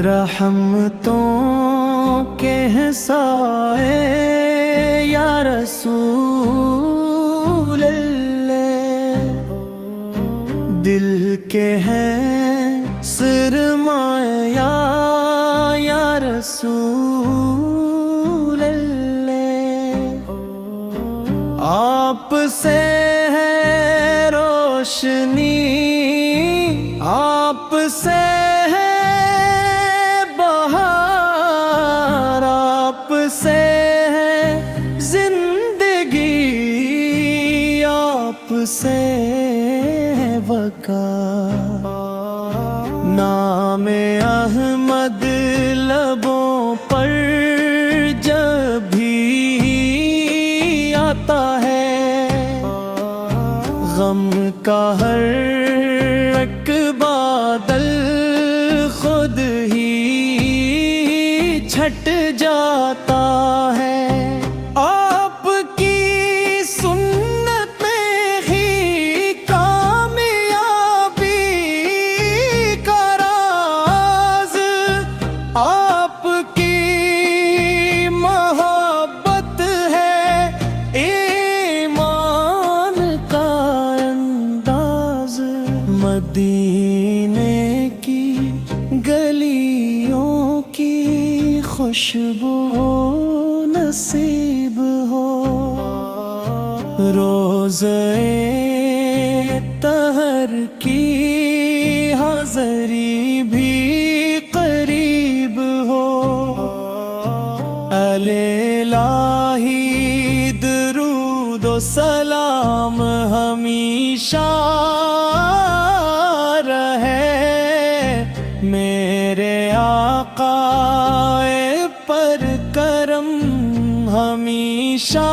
رحمتوں کے ہیں سائے یا رسول اللہ، دل کے ہیں سرمایہ یا رسول اللہ، آپ سے ہے روشنی، آپ سے ہے بہار، آپ سے ہے زندگی، آپ سے ہے وقار، نام احمد لبوں پر جب بھی آتا ہے، غم کا ہر ایک بادل خود ہی چھٹ جاتا ہے، آپ کی سنت میں ہی کامیابی کا راز، آپ کی محبت ہے ایمان کا انداز، مدینے کی گلیوں کی خوشبو نصیب ہو، روزے طہر کی حاضری بھی قریب ہو، الہی درود و سلام ہمیشہ رہے میرے آقا پر، کرم ہمیشہ